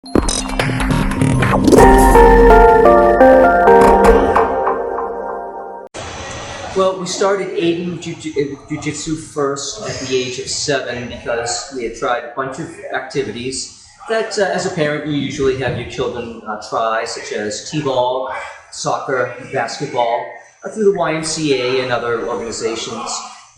Well, we started Aiden Jiu-Jitsu first at the age of 7 because we had tried a bunch of activities that, as a parent, you usually have your children try, such as t-ball, soccer, basketball, through the YMCA and other organizations.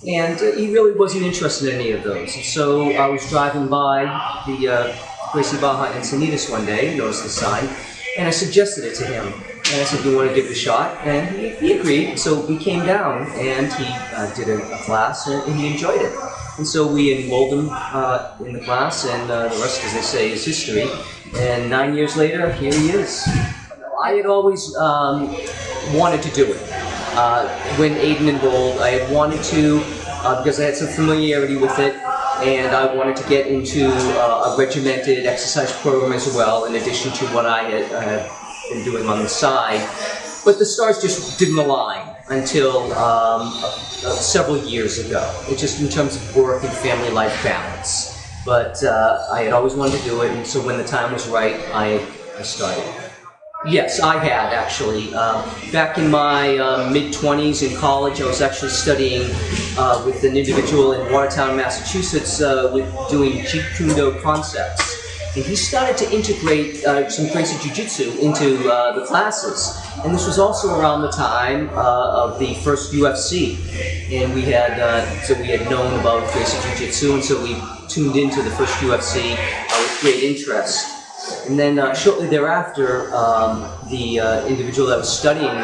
And he really wasn't interested in any of those. And so I was driving by the Gracie Barra Encinitas one day, noticed the sign, and I suggested it to him. And I said, "Do you want to give it a shot?" And he agreed. So we came down and he did a class and he enjoyed it. And so we enrolled him in the class, and the rest, as they say, is history. And 9 years later, here he is. I had always wanted to do it. When Aiden enrolled, I had wanted to, because I had some familiarity with it, and I wanted to get into a regimented exercise program as well, in addition to what I had been doing on the side. But the stars just didn't align until several years ago. It just in terms of work and family life balance. But I had always wanted to do it, and so when the time was right, I started. Yes, I had actually. Back in my mid-20s in college, I was actually studying with an individual in Watertown, Massachusetts, with doing Jeet Kune Do concepts. And he started to integrate some Gracie Jiu-Jitsu into the classes. And this was also around the time of the first UFC. And we had known about Gracie Jiu-Jitsu, and so we tuned into the first UFC with great interest. And then shortly thereafter, the individual that was studying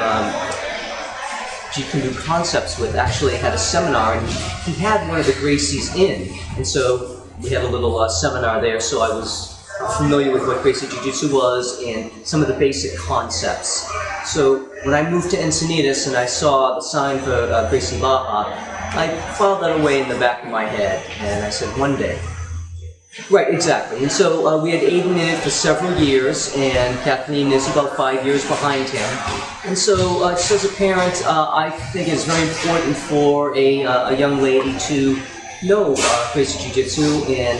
Jeet Kune Do concepts with actually had a seminar, and he had one of the Gracies in. And so we had a little seminar there, so I was familiar with what Gracie Jiu-Jitsu was and some of the basic concepts. So when I moved to Encinitas and I saw the sign for Gracie Barra, I filed that away in the back of my head, and I said, one day. Right, exactly. And so we had Aiden in it for several years, and Kathleen is about 5 years behind him. And so just as a parent, I think it's very important for a young lady to know Gracie Jiu-Jitsu and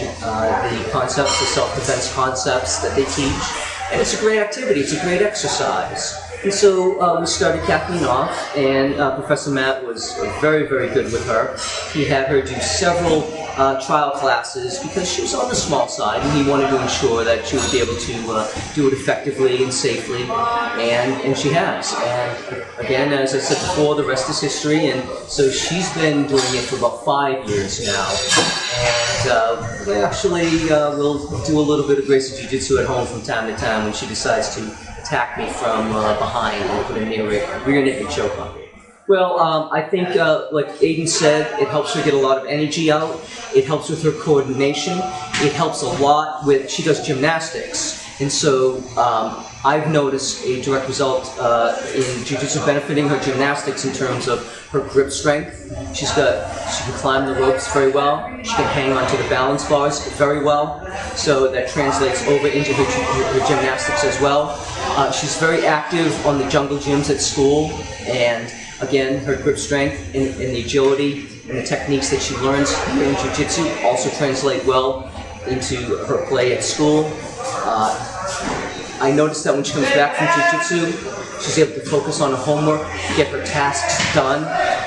the concepts, the self-defense concepts that they teach. And it's a great activity, it's a great exercise. And so we started Kathleen off, and Professor Matt was very, very good with her. He had her do several trial classes because she was on the small side, and he wanted to ensure that she would be able to do it effectively and safely, and she has. And again, as I said before, the rest is history, and so she's been doing it for about 5 years now. And we actually will do a little bit of Gracie Jiu-Jitsu at home from time to time when she decides to attack me from behind and put a rear naked choke on me. Well, I think, like Aiden said, it helps her get a lot of energy out. It helps with her coordination. It helps a lot with, she does gymnastics. And so I've noticed a direct result in Jiu-Jitsu benefiting her gymnastics in terms of her grip strength. She can climb the ropes very well. She can hang onto the balance bars very well. So that translates over into her gymnastics as well. She's very active on the jungle gyms at school, and again, her grip strength and the agility and the techniques that she learns here in Jiu-Jitsu also translate well into her play at school. I noticed that when she comes back from Jiu-Jitsu, she's able to focus on her homework, get her tasks done,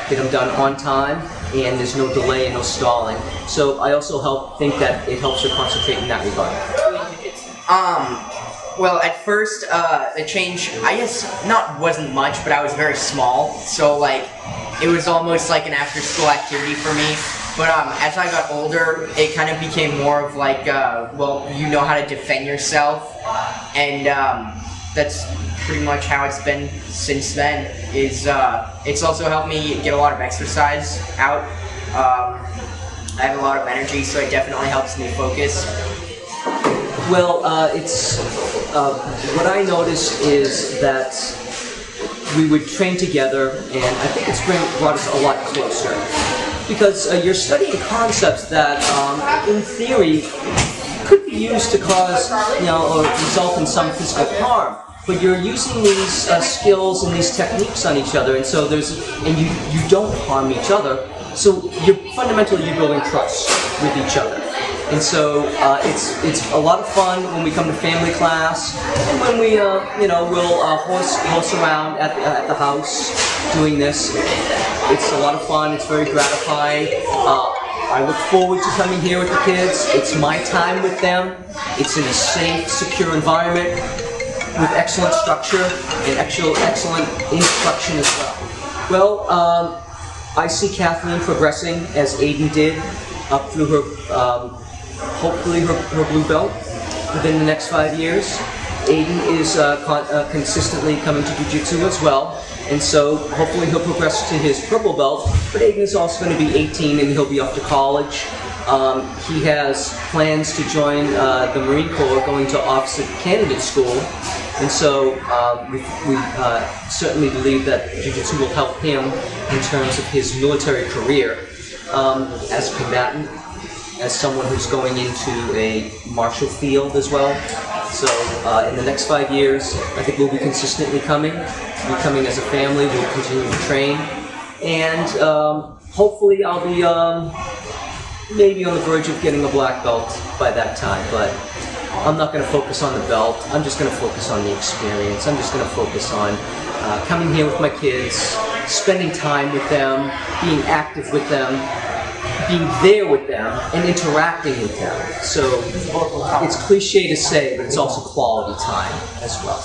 get them done on time, and there's no delay and no stalling. So I also think that it helps her concentrate in that regard. Well, at first, the change, I guess, wasn't much, but I was very small, so, like, it was almost like an after-school activity for me. But as I got older, it kind of became more of like, well, you know how to defend yourself, and that's pretty much how it's been since then. It's also helped me get a lot of exercise out. I have a lot of energy, so it definitely helps me focus. Well, what I noticed is that we would train together, and I think it's brought us a lot closer. Because you're studying concepts that, in theory, could be used to cause, or result in some physical harm. But you're using these skills and these techniques on each other, and so you don't harm each other. So fundamentally you're building trust with each other. And so it's a lot of fun when we come to family class, and when we we'll horse around at the house doing this. It's a lot of fun. It's very gratifying. I look forward to coming here with the kids. It's my time with them. It's in a safe, secure environment with excellent structure and excellent instruction as well. Well, I see Kathleen progressing as Aiden did up through her, hopefully her blue belt within the next 5 years. Aiden is consistently coming to Jiu-Jitsu as well, and so hopefully he'll progress to his purple belt. But Aiden is also going to be 18 and he'll be off to college. He has plans to join the Marine Corps, going to officer candidate school, and so we certainly believe that Jiu-Jitsu will help him in terms of his military career as a combatant, as someone who's going into a martial field as well. So in the next 5 years, I think we'll be consistently coming as a family. We'll continue to train, and hopefully I'll be maybe on the verge of getting a black belt by that time. But I'm not going to focus on the belt. I'm just going to focus on the experience. I'm just going to focus on coming here with my kids, spending time with them, being active with them, being there with them, and interacting with them. So it's cliche to say, but it's also quality time as well.